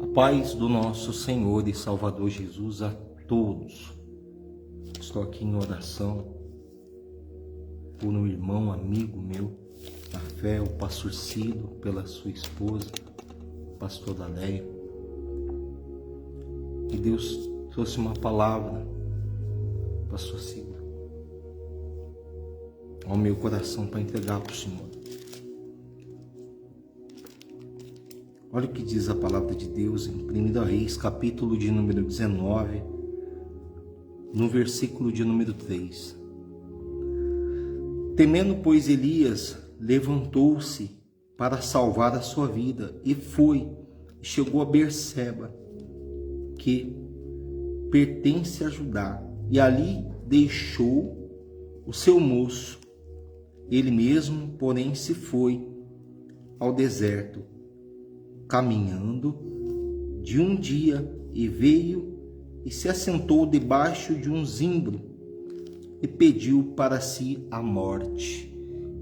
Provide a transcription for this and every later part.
A paz do nosso Senhor e Salvador Jesus a todos. Estou aqui em oração por um irmão, amigo meu, na fé, o pastor Cido, pela sua esposa, o pastor Daléia. E Deus trouxe uma palavra, pastor Cido, ao meu coração para entregar para o Senhor. Olha o que diz a palavra de Deus em 1 Reis, capítulo de número 19, no versículo de número 3. Temendo, pois, Elias, levantou-se para salvar a sua vida e chegou a Berseba, que pertence a Judá, e ali deixou o seu moço. Ele mesmo, porém, se foi ao deserto, caminhando de um dia, e veio e se assentou debaixo de um zimbro e pediu para si a morte.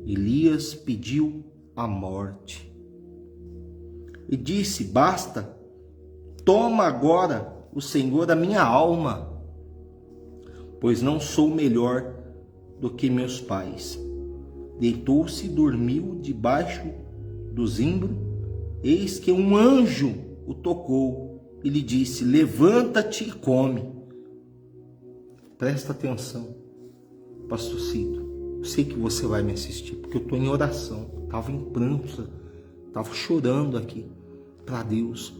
Elias pediu a morte e disse: basta, toma agora o Senhor a minha alma, pois não sou melhor do que meus pais. Deitou-se e dormiu debaixo do zimbro. Eis que um anjo o tocou e lhe disse: levanta-te e come. Presta atenção, pastor Cido. Eu sei que você vai me assistir, porque eu estou em oração. Estava em pranto, estava chorando aqui para Deus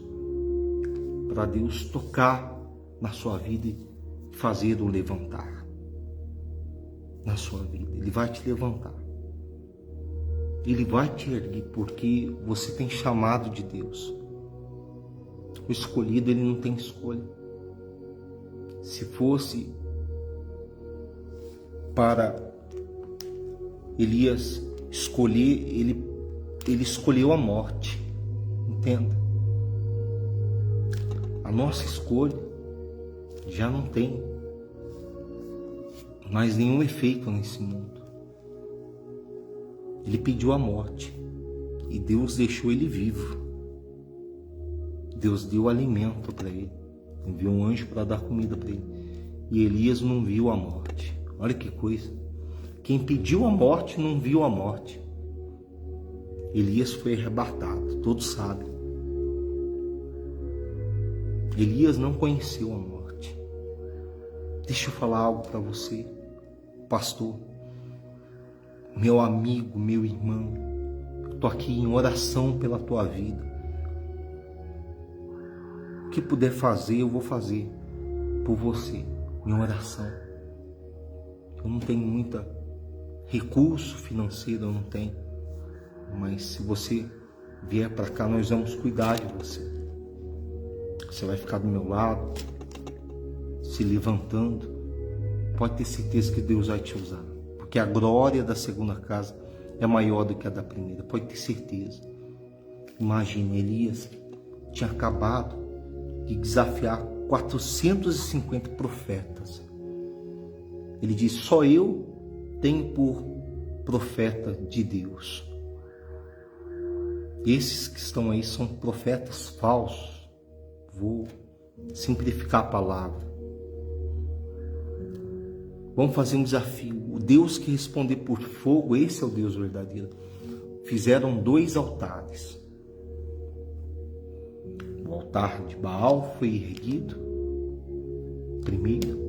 tocar na sua vida e fazer o levantar na sua vida. Ele vai te levantar. Ele vai te erguer, porque você tem chamado de Deus. O escolhido, ele não tem escolha. Se fosse para Elias escolher, ele escolheu a morte. Entenda. A nossa escolha já não tem mais nenhum efeito nesse mundo. Ele pediu a morte e Deus deixou ele vivo. Deus deu alimento para ele, enviou um anjo para dar comida para ele, e Elias não viu a morte. Olha que coisa. Quem pediu a morte não viu a morte. Elias foi arrebatado, todos sabem. Elias não conheceu a morte. Deixa eu falar algo para você, pastor, meu amigo, meu irmão. Eu estou aqui em oração pela tua vida. O que puder fazer, eu vou fazer por você, em oração. Eu não tenho muito recurso financeiro, eu não tenho. Mas se você vier para cá, nós vamos cuidar de você. Você vai ficar do meu lado, se levantando. Pode ter certeza que Deus vai te usar. Porque a glória da segunda casa é maior do que a da primeira. Pode ter certeza. Imagine, Elias tinha acabado de desafiar 450 profetas. Ele disse: só eu tenho por profeta de Deus. Esses que estão aí são profetas falsos. Vou simplificar a palavra. Vamos fazer um desafio. O Deus que responder por fogo, esse é o Deus verdadeiro. Fizeram 2 altares. O altar de Baal foi erguido primeiro.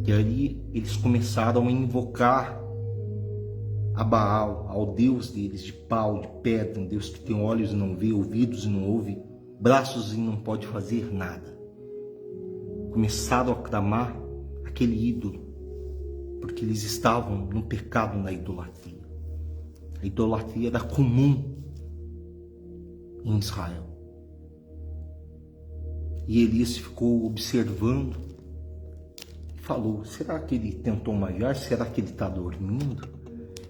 E aí eles começaram a invocar a Baal, ao Deus deles, de pau, de pedra, um Deus que tem olhos e não vê, ouvidos e não ouve, braços e não pode fazer nada. Começaram a clamar aquele ídolo, porque eles estavam no pecado, na idolatria. A idolatria era comum em Israel. E Elias ficou observando e falou: será que ele tentou malhar? Será que ele está dormindo?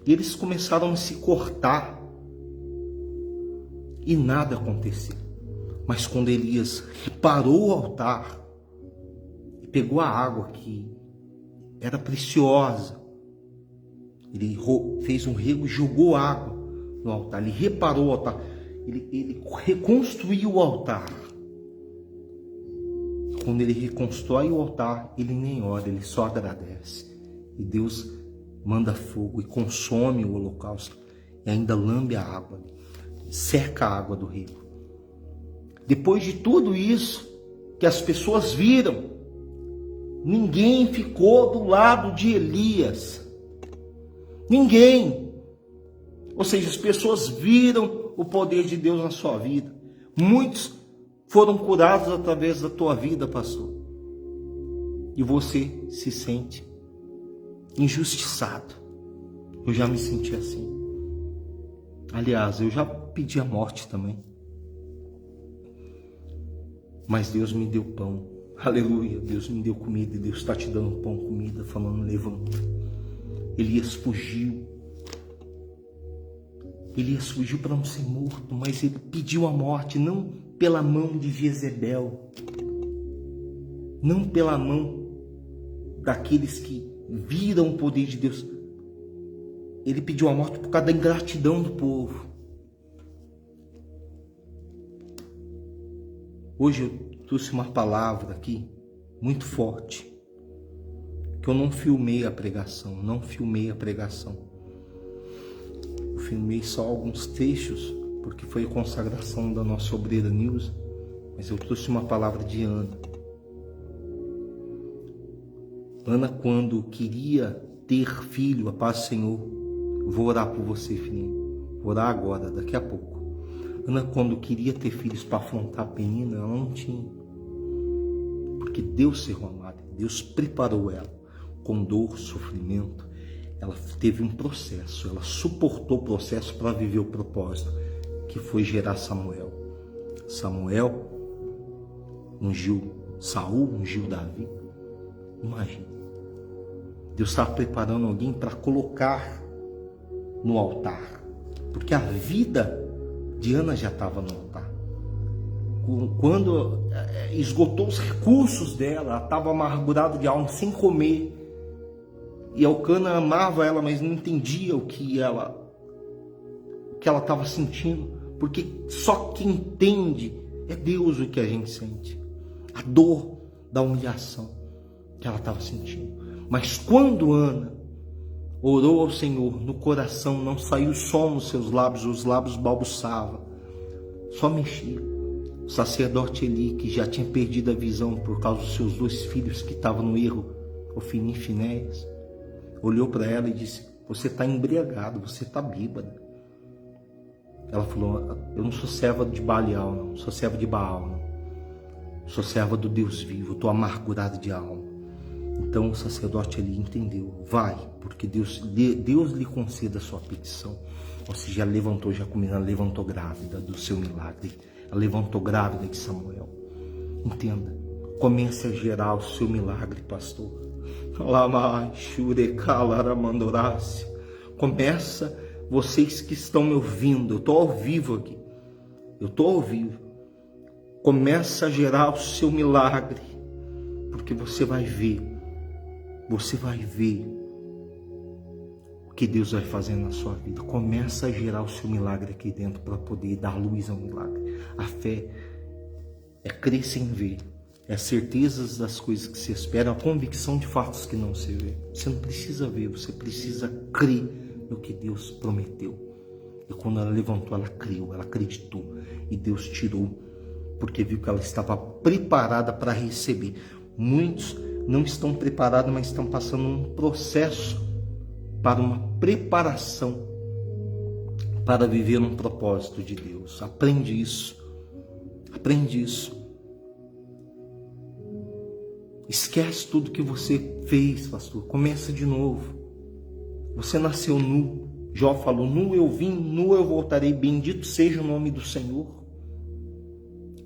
E eles começaram a se cortar e nada aconteceu. Mas quando Elias reparou o altar e pegou a água que era preciosa, ele fez um rego e jogou água no altar. Ele reparou o altar, ele reconstruiu o altar. quando ele reconstrói o altar, ele nem ora, ele só agradece. E Deus manda fogo e consome o holocausto e ainda lambe a água, seca a água do rio. Depois de tudo isso que as pessoas viram, ninguém ficou do lado de Elias. Ninguém. Ou seja, as pessoas viram o poder de Deus na sua vida. Muitos foram curados através da tua vida, pastor. E você se sente injustiçado. Eu já me senti assim. Aliás, eu já pedi a morte também. Mas Deus me deu pão. Aleluia. Deus me deu comida. E Deus está te dando pão, comida, falando, levanta. Elias fugiu. Elias fugiu para não ser morto, mas ele pediu a morte, não pela mão de Jezebel, não pela mão daqueles que viram o poder de Deus. Ele pediu a morte por causa da ingratidão do povo. Hoje eu trouxe uma palavra aqui, muito forte, que eu não filmei a pregação, Eu filmei só alguns trechos, porque foi a consagração da nossa obreira Nilza, mas eu trouxe uma palavra de Ana. Ana, quando queria ter filho, a paz do Senhor, vou orar por você, filhinho, vou orar agora, daqui a pouco. Ana, quando queria ter filhos para afrontar a Penina, ela não tinha, porque Deus cerrou a madre, Deus preparou ela com dor, sofrimento. Ela teve um processo, ela suportou o processo para viver o propósito, que foi gerar Samuel. Samuel ungiu Saul, ungiu Davi. Imagina, Deus estava preparando alguém para colocar no altar, porque a vida de Ana já estava no altar. Quando esgotou os recursos dela, ela estava amargurada de alma, sem comer. E Elcana amava ela, mas não entendia o que ela estava sentindo. Porque só quem entende é Deus o que a gente sente. A dor da humilhação que ela estava sentindo. Mas quando Ana orou ao Senhor, no coração não saiu som nos seus lábios, os lábios balbuçavam, só mexia. O sacerdote Eli, que já tinha perdido a visão por causa dos seus 2 filhos que estavam no erro, Ofni e Finéias, olhou para ela e disse, você está embriagado, você está bêbada. Ela falou, eu não sou serva de Balial, não sou serva de Baal, não. Sou serva do Deus vivo, estou amargurada de alma. Então o sacerdote ali entendeu, vai, porque Deus lhe conceda a sua petição. Ou seja, ela levantou, ela levantou grávida do seu milagre. Ela levantou grávida de Samuel. Entenda, comece a gerar o seu milagre, pastor. Começa, vocês que estão me ouvindo, eu estou ao vivo aqui, começa a gerar o seu milagre, porque você vai ver o que Deus vai fazer na sua vida. Começa a gerar o seu milagre aqui dentro para poder dar luz ao milagre. A fé é crer sem ver. É a certeza das coisas que se esperam, a convicção de fatos que não se vê. Você não precisa ver, você precisa crer no que Deus prometeu. E quando ela levantou, ela creu, ela acreditou. E Deus tirou, porque viu que ela estava preparada para receber. Muitos não estão preparados, mas estão passando um processo para uma preparação para viver um propósito de Deus. Aprende isso. Esquece tudo que você fez, pastor. Começa de novo. Você nasceu nu. Jó falou, nu eu vim, nu eu voltarei. Bendito seja o nome do Senhor.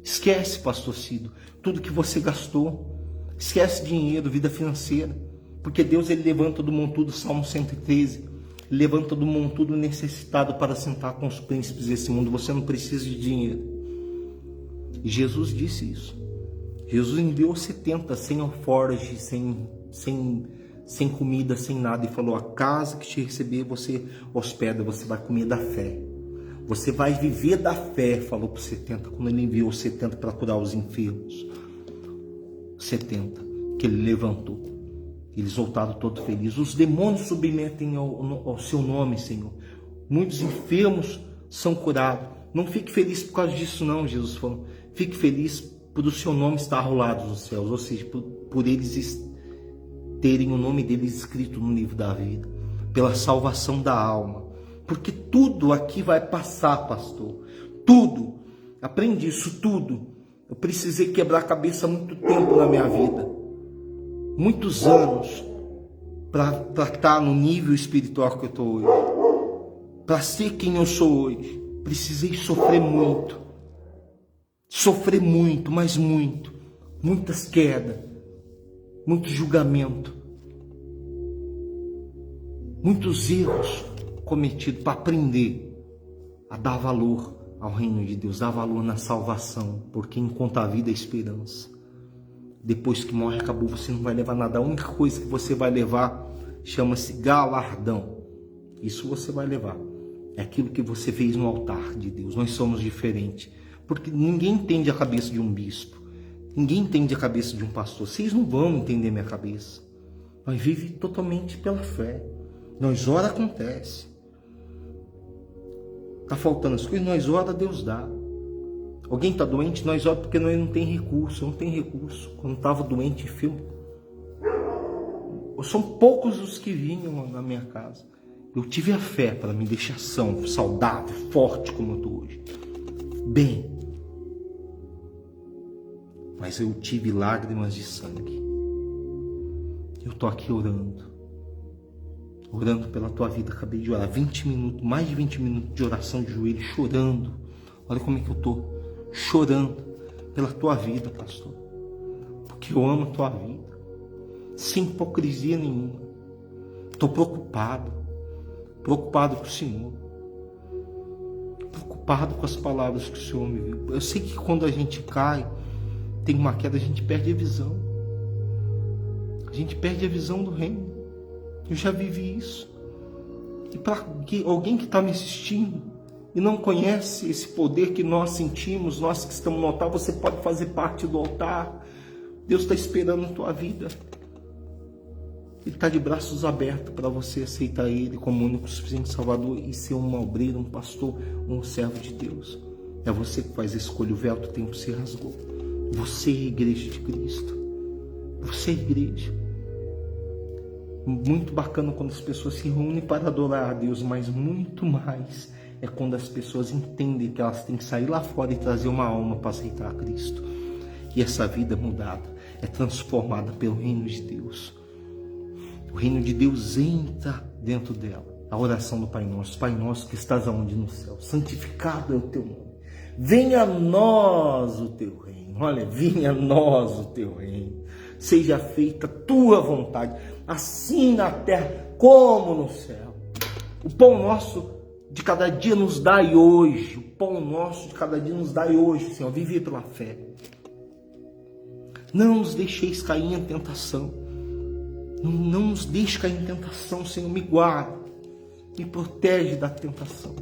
Esquece, pastor Cido, tudo que você gastou. Esquece dinheiro, vida financeira. Porque Deus, ele levanta do montudo, Salmo 113. Levanta do montudo necessitado para sentar com os príncipes desse mundo. Você não precisa de dinheiro. E Jesus disse isso. Jesus enviou 70 sem alforje, sem comida, sem nada, e falou, a casa que te receber você hospeda, você vai comer da fé. Você vai viver da fé, falou para os 70, quando ele enviou os 70 para curar os enfermos. 70, que ele levantou. Eles voltaram todos felizes. Os demônios submetem ao seu nome, Senhor. Muitos enfermos são curados. Não fique feliz por causa disso não, Jesus falou. Fique feliz por o seu nome estar rolado nos céus, ou seja, por eles terem o nome deles escrito no livro da vida, pela salvação da alma. Porque tudo aqui vai passar, pastor. Tudo. Aprende isso tudo. Eu precisei quebrar a cabeça há muito tempo na minha vida. Muitos anos para estar no nível espiritual que eu estou hoje. Para ser quem eu sou hoje. Precisei sofrer muito. Sofrer muito, mas muito. Muitas quedas. Muito julgamento. Muitos erros cometidos para aprender a dar valor ao reino de Deus, dar valor na salvação, porque enquanto a vida é esperança. Depois que morre, acabou, você não vai levar nada. A única coisa que você vai levar chama-se galardão. Isso você vai levar. É aquilo que você fez no altar de Deus. Nós somos diferentes. Porque ninguém entende a cabeça de um bispo. Ninguém entende a cabeça de um pastor. Vocês não vão entender minha cabeça. Nós vivemos totalmente pela fé. Nós ora, acontece. Está faltando as coisas, nós ora, Deus dá. Alguém está doente, nós ora porque nós não tem recurso. Não tem recurso. Quando estava doente, filho, são poucos os que vinham na minha casa. Eu tive a fé para me deixar são, saudável, forte como eu estou hoje. Bem. Mas eu tive lágrimas de sangue. Eu estou aqui orando. Orando pela tua vida. Acabei de orar 20 minutos, mais de 20 minutos de oração de joelho, chorando. Olha como é que eu estou. Chorando pela tua vida, pastor. Porque eu amo a tua vida. Sem hipocrisia nenhuma. Estou preocupado. Preocupado com o Senhor. Preocupado com as palavras que o Senhor me viu. Eu sei que quando a gente cai, tem uma queda, a gente perde a visão. A gente perde a visão do reino. Eu já vivi isso. E para alguém que está me assistindo e não conhece esse poder que nós sentimos, nós que estamos no altar, você pode fazer parte do altar. Deus está esperando a tua vida. Ele está de braços abertos para você aceitar Ele como único suficiente Salvador e ser um obreiro, um pastor, um servo de Deus. É você que faz a escolha. O véu do tempo se rasgou. Você é a igreja de Cristo. Você é a igreja. Muito bacana quando as pessoas se reúnem para adorar a Deus, mas muito mais é quando as pessoas entendem que elas têm que sair lá fora e trazer uma alma para aceitar a Cristo. E essa vida mudada é transformada pelo reino de Deus. O reino de Deus entra dentro dela. A oração do Pai Nosso. Pai Nosso que estás aonde no céu. Santificado é o teu nome. Venha a nós o teu reino. Olha, venha a nós o teu reino. Seja feita a tua vontade, assim na terra como no céu. O pão nosso de cada dia nos dai hoje. O pão nosso de cada dia nos dai hoje, Senhor. Viver pela fé. Não nos deixeis cair em tentação. Não nos deixe cair em tentação, Senhor. Me guarda. Me protege da tentação.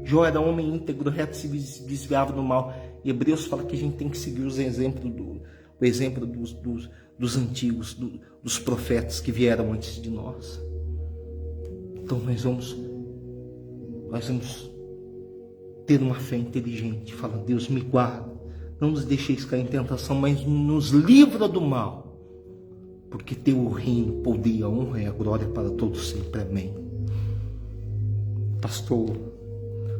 Jó era homem íntegro, reto, se desviava do mal. E Hebreus fala que a gente tem que seguir os exemplos dos antigos, dos profetas que vieram antes de nós. Então nós vamos ter uma fé inteligente. Fala, Deus, me guarda. Não nos deixeis cair em tentação, mas nos livra do mal. Porque teu reino, poder, a honra e a glória para todos sempre. Amém. Pastor,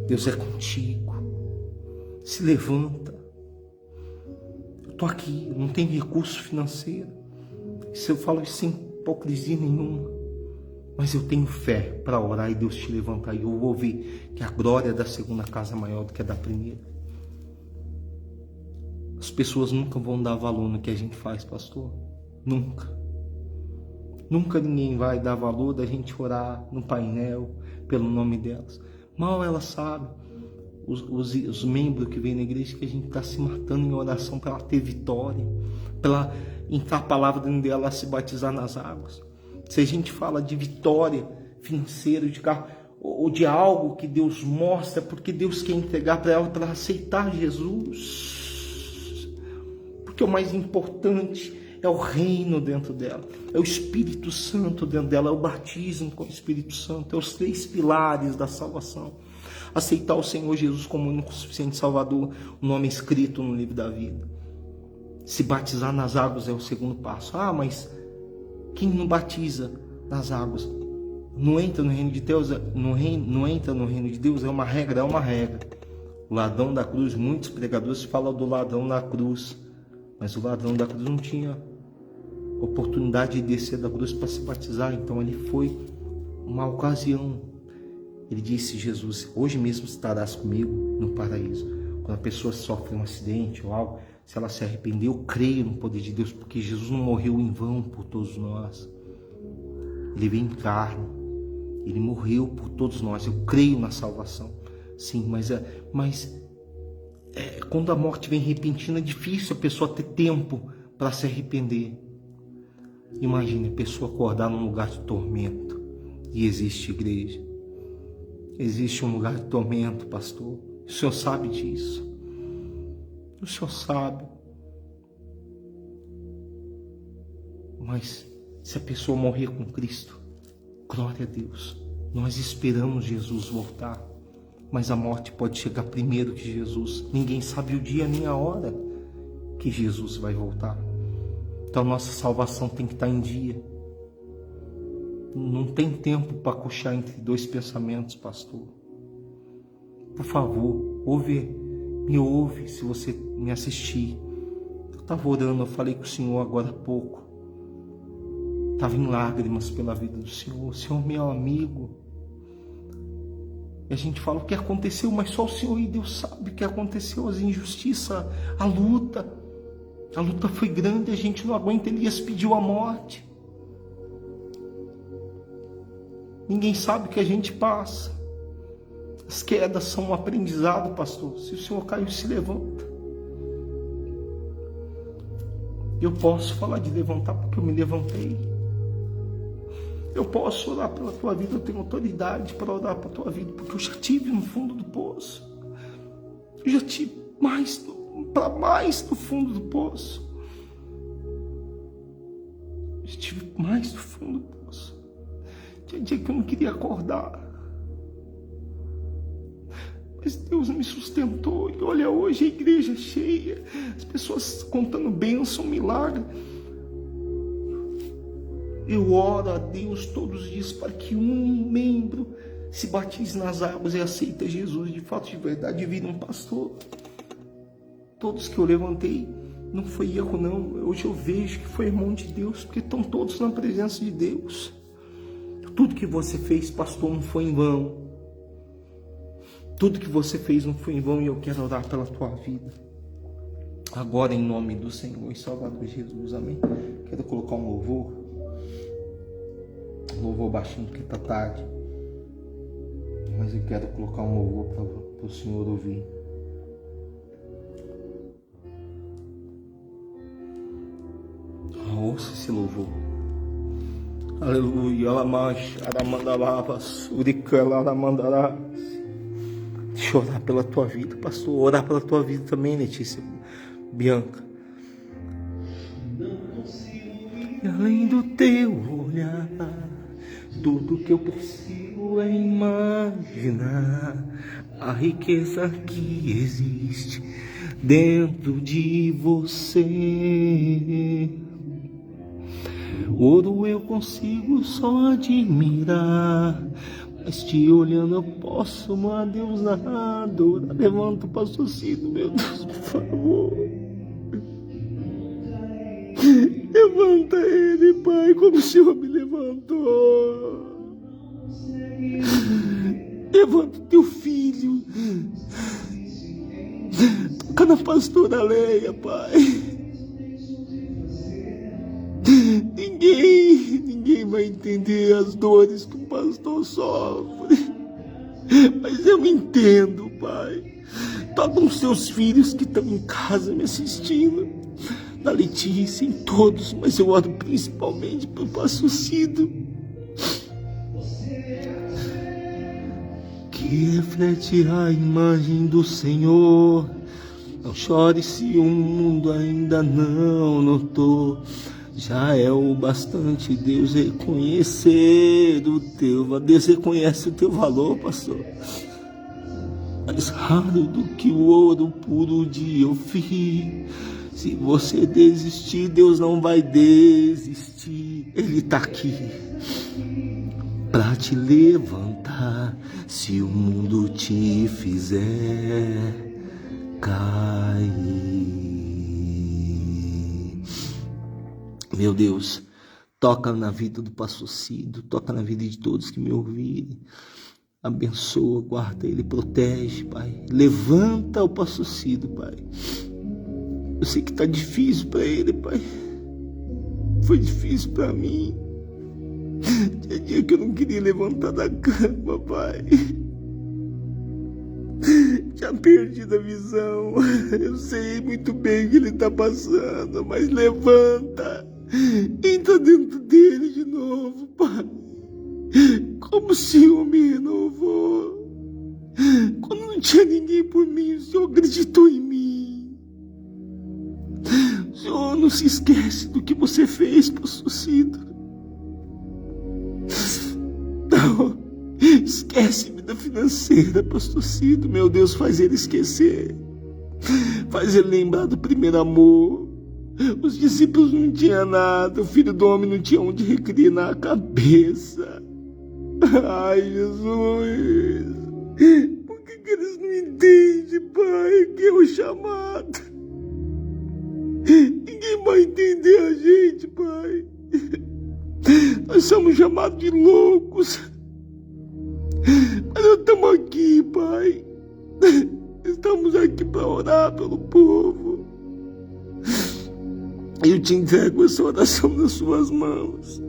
Deus é contigo. Se levanta. Eu estou aqui, não tenho recurso financeiro. Se eu falo isso sem hipocrisia nenhuma. Mas eu tenho fé para orar e Deus te levantar. E eu vou ver que a glória da segunda casa é maior do que a da primeira. As pessoas nunca vão dar valor no que a gente faz, pastor. Nunca. Nunca ninguém vai dar valor da gente orar no painel pelo nome delas. Mal elas sabem, os membros que vêm na igreja, que a gente está se matando em oração para ela ter vitória, para ela entrar a palavra dentro dela, se batizar nas águas. Se a gente fala de vitória financeira, de carro, ou de algo que Deus mostra, porque Deus quer entregar para ela para aceitar Jesus. porque o mais importante é o reino dentro dela, é o Espírito Santo dentro dela, é o batismo com o Espírito Santo, é os 3 pilares da salvação. Aceitar o Senhor Jesus como único suficiente Salvador, o nome escrito no livro da vida. Se batizar nas águas é o segundo passo. Ah, mas quem não batiza nas águas não entra no reino de Deus? Não entra no reino de Deus? É uma regra, O ladrão da cruz, muitos pregadores falam do ladrão da cruz, mas o ladrão da cruz não tinha oportunidade de descer da cruz para se batizar, então ele foi uma ocasião. Ele disse, Jesus, hoje mesmo estarás comigo no paraíso. Quando a pessoa sofre um acidente ou algo, se ela se arrepender, eu creio no poder de Deus, porque Jesus não morreu em vão por todos nós. Ele veio em carne, ele morreu por todos nós. Eu creio na salvação. Sim, mas quando a morte vem repentina, é difícil a pessoa ter tempo para se arrepender. Imagine a pessoa acordar num lugar de tormento. E existe igreja. Existe um lugar de tormento, pastor. O senhor sabe disso. O senhor sabe. Mas se a pessoa morrer com Cristo, glória a Deus. Nós esperamos Jesus voltar. Mas a morte pode chegar primeiro que Jesus. Ninguém sabe o dia nem a hora que Jesus vai voltar. Então nossa salvação tem que estar em dia. Não tem tempo para coxar entre 2 pensamentos, pastor. Por favor, me ouve se você me assistir. Eu estava orando, eu falei com o Senhor agora há pouco. Estava em lágrimas pela vida do Senhor. O Senhor, meu amigo. E a gente fala o que aconteceu, mas só o Senhor e Deus sabe o que aconteceu, as injustiças, a luta. A luta foi grande, a gente não aguenta. Elias pediu a morte. Ninguém sabe o que a gente passa. As quedas são um aprendizado, pastor. Se o Senhor caiu, se levanta. Eu posso falar de levantar porque eu me levantei. Eu posso orar pela tua vida, eu tenho autoridade para orar pela tua vida, porque eu já estive no fundo do poço. Eu já estive mais no fundo do poço. Eu estive mais no fundo do poço. Tinha dia que eu não queria acordar. Mas Deus me sustentou. E olha, hoje a igreja é cheia. As pessoas contando bênção, milagre. Eu oro a Deus todos os dias para que um membro se batize nas águas e aceita Jesus de fato, de verdade, e vira um pastor. Todos que eu levantei, não foi erro não. Hoje eu vejo que foi irmão de Deus, porque estão todos na presença de Deus. Tudo que você fez, pastor, não foi em vão. Tudo que você fez não foi em vão, e eu quero orar pela tua vida. Agora, em nome do Senhor e Salvador Jesus, amém. Quero colocar um louvor. Louvor baixinho, porque está tarde. Mas eu quero colocar um louvor para o Senhor ouvir. Ouça esse louvor. Aleluia. Deixa eu orar pela tua vida, pastor. Orar pela tua vida também, Letícia Bianca. E além do teu olhar, tudo que eu consigo é imaginar a riqueza que existe dentro de você. Ouro eu consigo só admirar, mas te olhando eu posso, meu Deus, narrador. Levanta o pastor Cido, meu Deus, por favor. Levanta ele, Pai, como o Senhor me levantou. Levanta teu filho. Toca na pastora Leia, Pai. Ninguém vai entender as dores que o pastor sofre. Mas eu entendo, Pai. Toca os seus filhos que estão em casa me assistindo. Na Letícia, em todos, mas eu oro principalmente pelo pastor Cido, que reflete a imagem do Senhor Não chore se o mundo ainda não notou. Já é o bastante Deus reconhecer o teu valor. Deus reconhece o teu valor, pastor. Mais raro do que o ouro puro de Ofir. Se você desistir, Deus não vai desistir. Ele está aqui para te levantar. Se o mundo te fizer cair. Meu Deus, toca na vida do pastor Cido, toca na vida de todos que me ouvirem. Abençoa, guarda ele, protege, Pai. Levanta o pastor Cido, Pai. Eu sei que está difícil para ele, Pai. Foi difícil para mim. Tinha dia que eu não queria levantar da cama, Pai. Tinha perdido a visão. Eu sei muito bem o que ele está passando, mas levanta. Entra dentro dele de novo, Pai. Como o Senhor me renovou. Quando não tinha ninguém por mim, o Senhor acreditou em mim. O Senhor não se esquece do que você fez, pastor Cido. Não, esquece vida financeira, pastor Cido. Meu Deus, faz ele esquecer. Faz ele lembrar do primeiro amor. Os discípulos não tinham nada, o filho do homem não tinha onde reclinar a cabeça. Ai, Jesus, por que eles não entendem, Pai, que é o chamado? Ninguém vai entender a gente, Pai. Nós somos chamados de loucos, mas nós estamos aqui, Pai. Estamos aqui para orar pelo povo. Eu te entrego essa oração nas suas mãos.